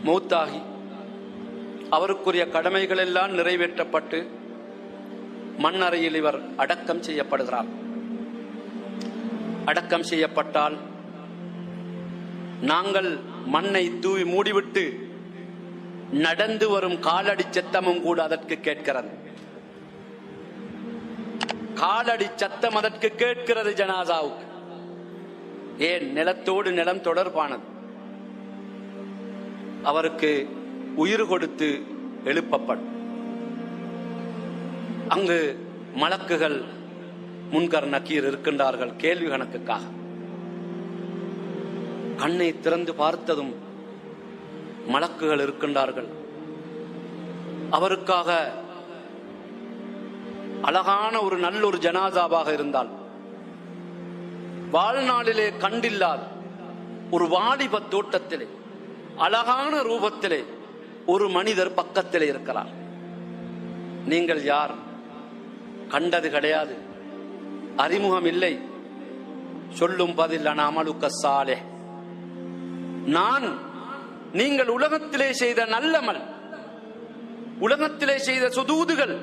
மௌத்தாகி அவருக்குரிய கடமைகள் எல்லாம் நிறைவேற்றப்பட்டு மண்ணறையில் இவர் அடக்கம் செய்யப்படுகிறார். அடக்கம் செய்யப்பட்டால் நாங்கள் மண்ணை தூவி மூடிவிட்டு நடந்து வரும் காலடி சத்தமும் கூட அதற்கு கேட்கிறது. காலடி சத்தம் அதற்கு கேட்கிறது ஜனாசாவுக்கு. ஏன்? நிலத்தோடு நிலம் தொடர்பானது. அவருக்கு உயிர் கொடுத்து எழுப்பப்படும். அங்கு மலக்குகள் முன்கர் நக்கீர் இருக்கின்றார்கள் கேள்வி கணக்குக்காக. கண்ணை திறந்து பார்த்ததும் மலக்குகள் இருக்கின்றார்கள். அவருக்காக அழகான ஒரு நல்ல ஒரு ஜனாசாவாக இருந்தால், வாழ்நாளிலே கண்டில்லாத ஒரு வாலிப தோட்டத்திலே அழகான ரூபத்திலே ஒரு மனிதர் பக்கத்திலே இருக்கிறார். நீங்கள் யார்? கண்டது கிடையாது, அறிமுகம் இல்லை. சொல்லும் பதில் அமலுக்க சாலே, நான் நீங்கள் உலகத்திலே செய்த நல்லமல், உலகத்திலே செய்த சுதூதுகள்,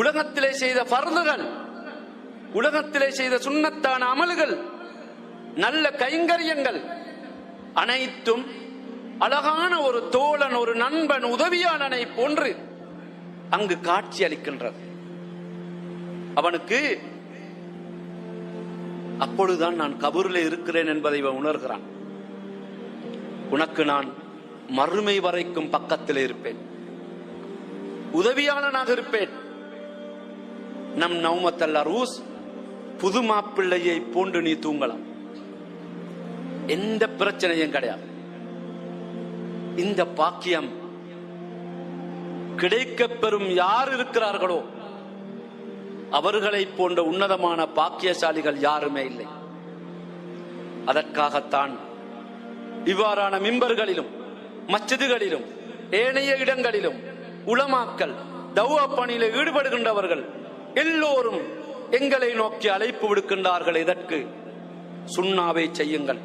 உலகத்திலே செய்த ஃபர்துகள், உலகத்திலே செய்த சுன்னத்தான அமல்கள், நல்ல கைங்கரியங்கள் அனைத்தும் அழகான ஒரு தோழன், ஒரு நண்பன், உதவியாளனை போன்று அங்கு காட்சி அளிக்கின்றது. அவனுக்கு அப்பொழுதுதான் நான் கபூரில் இருக்கிறேன் என்பதை இவன் உணர்கிறான். உனக்கு நான் மறுமை வரைக்கும் பக்கத்தில் இருப்பேன், உதவியாளனாக இருப்பேன். நம் நௌமத்தல் அரூஸ், புது மாப்பிள்ளையை போன்று நீ தூங்கலாம், எந்த பிரச்சனையும் கிடையாது. இந்த பாக்கியம் கிடைக்க பெறும் யார் இருக்கிறார்களோ அவர்களை போன்ற உன்னதமான பாக்கியசாலிகள் யாருமே இல்லை. அதற்காகத்தான் இவ்வாறான மிம்பர்களிலும் மஸ்ஜிதுகளிலும் ஏனைய இடங்களிலும் உலமாக்கள் தௌவா பணியில ஈடுபடுகின்றவர்கள் எல்லோரும் எங்களை நோக்கி அழைப்பு விடுக்கின்றார்கள். இதற்கு சுன்னாவை செய்யுங்கள்,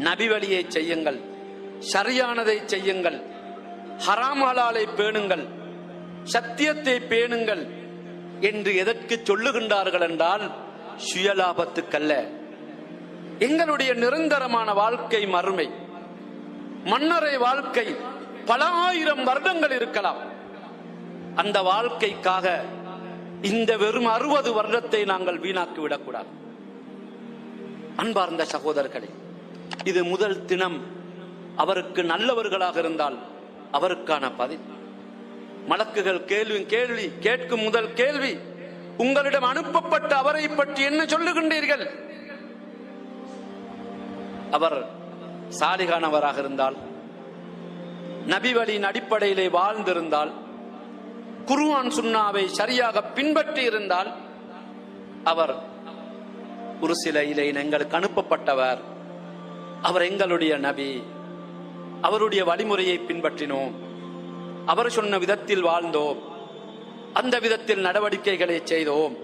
நபி வழியை செய்யுங்கள், சரியானதை செய்யுங்கள், ஹராம் ஹலாலை பேணுங்கள், சத்தியத்தை பேணுங்கள் என்று எதற்கு சொல்லுகின்றார்கள் என்றால், சுயலாபத்துக்கல்ல. எங்களுடைய நிரந்தரமான வாழ்க்கை மறுமை, மன்னரை வாழ்க்கை பல ஆயிரம் வருடங்கள் இருக்கலாம். அந்த வாழ்க்கைக்காக இந்த வெறும் 60 வருடத்தை நாங்கள் வீணாக்கி விடக்கூடாது. அன்பார்ந்த சகோதரர்களே, இது முதல் தினம். அவருக்கு நல்லவர்களாக இருந்தால் அவருக்கான பதில். மலக்குகள் கேள்வி கேட்கும் முதல் கேள்வி, உங்களிடம் அனுப்பப்பட்ட அவரை பற்றி என்ன சொல்லுகின்றீர்கள்? அவர் சாலிகானவராக இருந்தால், நபி வழியின் அடிப்படையிலே வாழ்ந்திருந்தால், குர்ஆன் சுன்னாவை சரியாக பின்பற்றி இருந்தால், அவர் ஒரு சில எங்களுக்கு அனுப்பப்பட்டவர், அவர் எங்களுடைய நபி, அவருடைய வழிமுறையை பின்பற்றினோம், அவர் சொன்ன விதத்தில் வாழ்ந்தோம், அந்த விதத்தில் நடவடிக்கைகளை செய்தோம்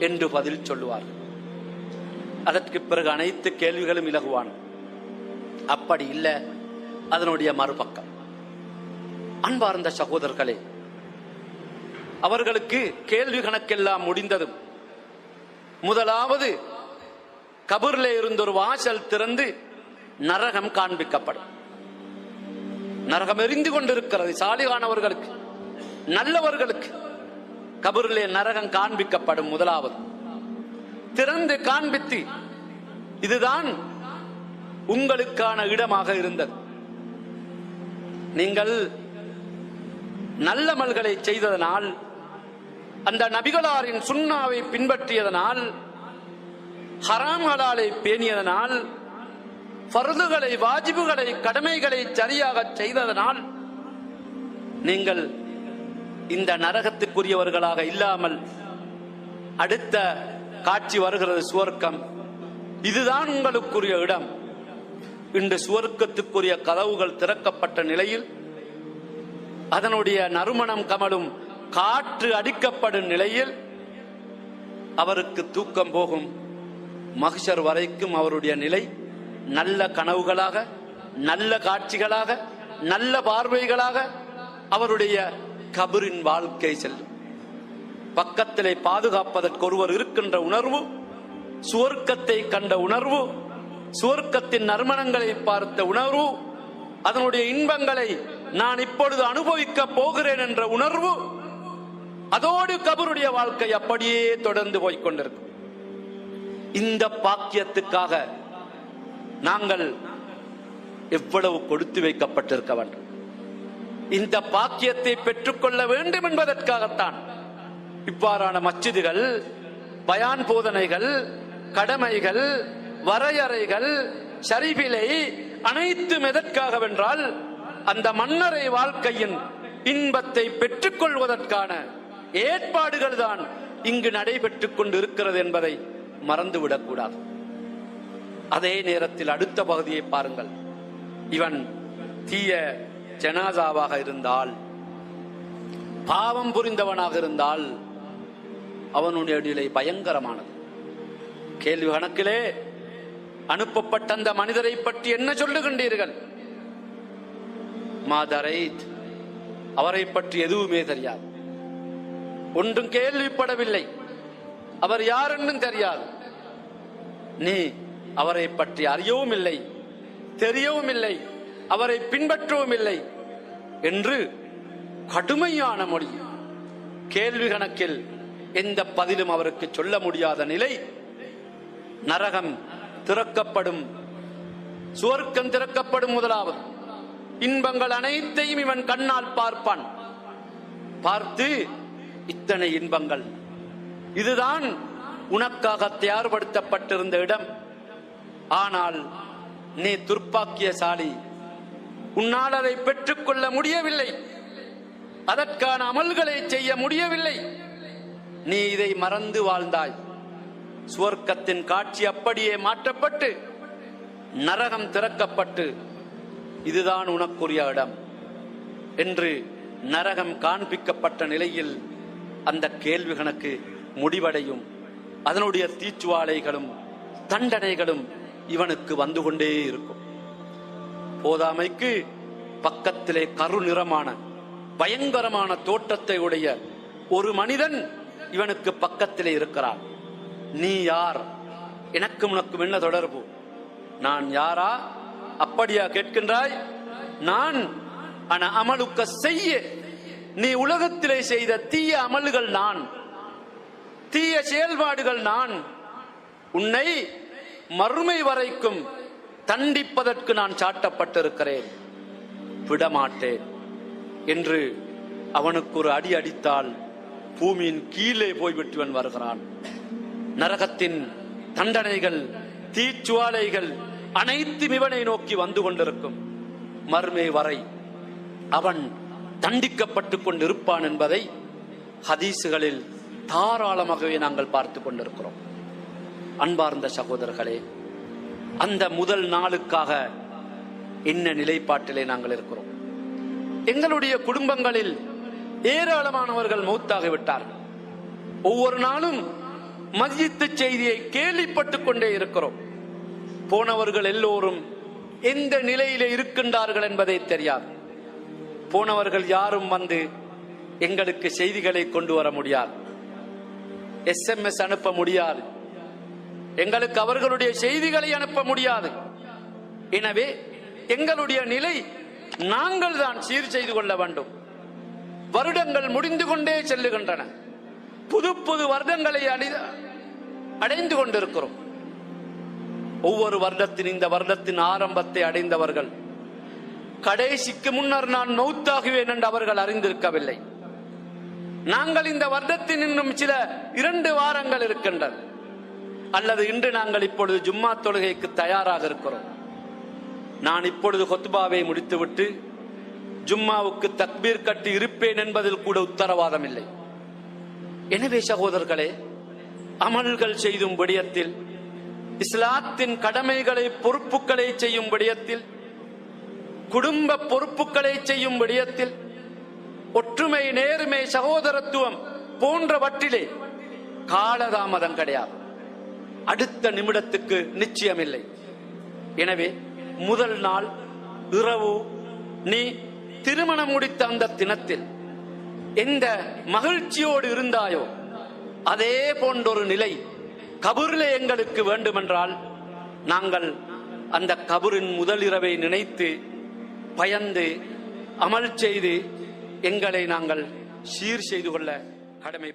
என்று பதில் சொல்லுவார். அதற்கு பிறகு அனைத்து கேள்விகளும் இலகுவான. அப்படி இல்லை, அதனுடைய மறுபக்கம். அன்பார்ந்த சகோதரர்களே, அவர்களுக்கு கேள்வி கணக்கெல்லாம் முடிந்ததும் முதலாவது கபூரிலே இருந்த ஒரு வாசல் திறந்து நரகம் காண்பிக்கப்படும். நரகம் எரிந்து கொண்டிருக்கிறது. சாலிகானவர்களுக்கு, நல்லவர்களுக்கு கபூரிலே நரகம் காண்பிக்கப்படும். முதலாவது திறந்து காண்பித்து, இதுதான் உங்களுக்கான இடமாக இருந்தது. நீங்கள் நல்லமல்களை செய்ததனால், அந்த நபிகளாரின் சுன்னாவை பின்பற்றியதனால், ஹராம் ஹலாலை பேணியதனால், ஃபர்துகளை, வாஜிபுகளை, கடமைகளை சரியாக செய்ததனால் நீங்கள் இந்த நரகத்துக்குரியவர்களாக இல்லாமல் அடுத்த காட்சி வருகிறது, சுவர்க்கம். இதுதான் உங்களுக்குரிய இடம். இன்று சுவர்க்கத்துக்குரிய கதவுகள் திறக்கப்பட்ட நிலையில், அதனுடைய நறுமணம் கமலும் காற்று அடிக்கப்படும் நிலையில் அவருக்கு தூக்கம் போகும். மஹ்ஷர் வரைக்கும் அவருடைய நிலை நல்ல கனவுகளாக, நல்ல காட்சிகளாக, நல்ல பார்வைகளாக அவருடைய கபரின் வாழ்க்கை செல்லும். பக்கத்திலே பாதுகாப்பதற்கு ஒருவர் இருக்கின்ற உணர்வு, சுவர்க்கத்தை கண்ட உணர்வு, சுவர்க்கத்தின் நறுமணங்களை பார்த்த உணர்வு, அதனுடைய இன்பங்களை நான் இப்பொழுது அனுபவிக்க போகிறேன் என்ற உணர்வு, அதோடு கபருடைய வாழ்க்கை அப்படியே தொடர்ந்து போய்கொண்டிருக்கும். இந்த பாக்கியத்துக்காக நாங்கள் எவ்வளவு கொடுத்து வைக்கப்பட்டிருக்க வேண்டும். இந்த பாக்கியத்தை பெற்றுக்கொள்ள வேண்டும் என்பதற்காகத்தான் இவ்வாறான மஸ்ஜிதுகள், பயான் போதனைகள், கடமைகள், வரையறைகள், ஷரீபிலை அனைத்தும் எதற்காகவென்றால் அந்த மன்னரை வாழ்க்கையின் இன்பத்தை பெற்றுக் கொள்வதற்கான ஏற்பாடுகள் தான் இங்கு நடைபெற்றுக் கொண்டு இருக்கிறது என்பதை மறந்துவிடக் கூடாது. அதே நேரத்தில் அடுத்த பகுதியை பாருங்கள். இவன் தீய ஜனாசாவாக இருந்தால், பாவம் புரிந்தவனாக இருந்தால் அவனுடைய நிலை பயங்கரமானது. கேள்வி கணக்கிலே அனுப்பப்பட்ட அந்த மனிதரை பற்றி என்ன சொல்லுகின்றீர்கள்? மாதரைத், அவரை பற்றி எதுவுமே தெரியாது, ஒன்றும் கேள்விப்படவில்லை, அவர் யார் என்றும் தெரியாது, நீ அவரை பற்றி அறியவும் இல்லை, தெரியவும் இல்லை, அவரை பின்பற்றவும் இல்லை என்று கடுமையான மொழி, கேள்வி கணக்கில் எந்த பதிலும் அவருக்கு சொல்ல முடியாத நிலை. நரகம் திறக்கப்படும், சுவர்க்கம் திறக்கப்படும். முதலாவது இன்பங்கள் அனைத்தையும் இவன் கண்ணால் பார்ப்பான். பார்த்து இத்தனை இன்பங்கள், இதுதான் உனக்காக தயார்படுத்தப்பட்டிருந்த இடம், ஆனால் நீ துர்ப்பாக்கியசாலி, உன்னால் அதை பெற்றுக்கொள்ள முடியவில்லை, அதற்கான அமல்களை செய்ய முடியவில்லை, நீ இதை மறந்து வாழ்ந்தாய். சுவர்க்கத்தின் காட்சி அப்படியே மாற்றப்பட்டு நரகம் திறக்கப்பட்டு இதுதான் உனக்குரிய இடம் என்று நரகம் காண்பிக்கப்பட்ட நிலையில் அந்த கேள்வி கணக்கு முடிவடையும். அதனுடைய தீச்சுவாலைகளும் தண்டனைகளும் இவனுக்கு வந்து கொண்டே இருக்கும். போதாமைக்கு பக்கத்திலே கருநிறமான பயங்கரமான தோற்றத்தை உடைய ஒரு மனிதன் இவனுக்கு பக்கத்திலே இருக்கிறான். நீ யார்? எனக்கும் உனக்கும் என்ன தொடர்பு? நான் யாரா? அப்படியா கேட்கின்றாய்? நான் அமலுக்க செய்ய, நீ உலகத்திலே செய்த தீய அமல்கள் நான், தீய செயல்பாடுகள் நான், உன்னை மறுமை வரைக்கும் தண்டிப்பதற்கு நான் சாட்டப்பட்டிருக்கிறேன், விடமாட்டேன் என்று அவனுக்கு ஒரு அடி அடித்தால் பூமியின் கீழே போய்விட்டுவன் வருகிறான். நரகத்தின் தண்டனைகள், தீச்சுவாலைகள் அனைத்தும் இவனை நோக்கி வந்து கொண்டிருக்கும். மறுமை வரை அவன் தண்டிக்கப்பட்டுக் கொண்டிருப்பான் என்பதை ஹதீசுகளில் தாராளமாகவே நாங்கள் பார்த்து கொண்டிருக்கிறோம். அன்பார்ந்த சகோதரர்களே, அந்த முதல் நாளுக்காக என்ன நிலைப்பாட்டிலே நாங்கள் இருக்கிறோம்? எங்களுடைய குடும்பங்களில் ஏராளமானவர்கள் மௌத்தாகிவிட்டார்கள். ஒவ்வொரு நாளும் மஸ்ஜித் செய்தியை கேள்விப்பட்டுக் கொண்டே இருக்கிறோம். போனவர்கள் எல்லோரும் எந்த நிலையிலே இருக்கின்றார்கள் என்பதை தெரியாது. போனவர்கள் யாரும் வந்து எங்களுக்கு செய்திகளை கொண்டு வர முடியாது, SMS அனுப்ப முடியாது, எங்களுக்கு அவர்களுடைய செய்திகளை அனுப்ப முடியாது. எனவே எங்களுடைய நிலை நாங்கள் தான் சீர் செய்து கொள்ள வேண்டும். வருடங்கள் முடிந்து கொண்டே செல்லுகின்றன, புது புது வருடங்களை அடைந்து கொண்டிருக்கிறோம். ஒவ்வொரு வருடத்தின் இந்த வருடத்தின் ஆரம்பத்தை அடைந்தவர்கள் கடைசிக்கு முன்னர் நான் மௌத்தாகுவேன் என்று அவர்கள் அறிந்திருக்கவில்லை. நாங்கள் இந்த வருடத்தின் இன்னும் சில 2 வாரங்கள் இருக்கின்றன, அல்லது இன்று நாங்கள் இப்பொழுது ஜும்மா தொழுகைக்கு தயாராக இருக்கிறோம். நான் இப்பொழுது ஹுத்பாவை முடித்துவிட்டு ஜும்மாவுக்கு தக்பீர் கட்டி இருப்பேன் என்பதில் கூட உத்தரவாதம் இல்லை. எனவே சகோதரர்களே, அமல்கள் செய்யும் விடயத்தில், இஸ்லாத்தின் கடமைகளை பொறுப்புகளை செய்யும் விடயத்தில், குடும்ப பொறுப்புகளை செய்யும் விடயத்தில், ஒற்றுமை, நேர்மை, சகோதரத்துவம் போன்றவற்றிலே காலதாமதம் கிடையாது. அடுத்த நிமிடத்துக்கு நிச்சயமில்லை. எனவே முதல் நாள் இரவு நீ திருமணம் முடித்த அந்த தினத்தில் எந்த மகிழ்ச்சியோடு இருந்தாயோ அதே போன்றொரு நிலை கபூரிலே எங்களுக்கு வேண்டுமென்றால் நாங்கள் அந்த கபூரின் முதல் இரவை நினைத்து பயந்து அமல் செய்து எங்களை நாங்கள் சீர் செய்து கொள்ள கடமை.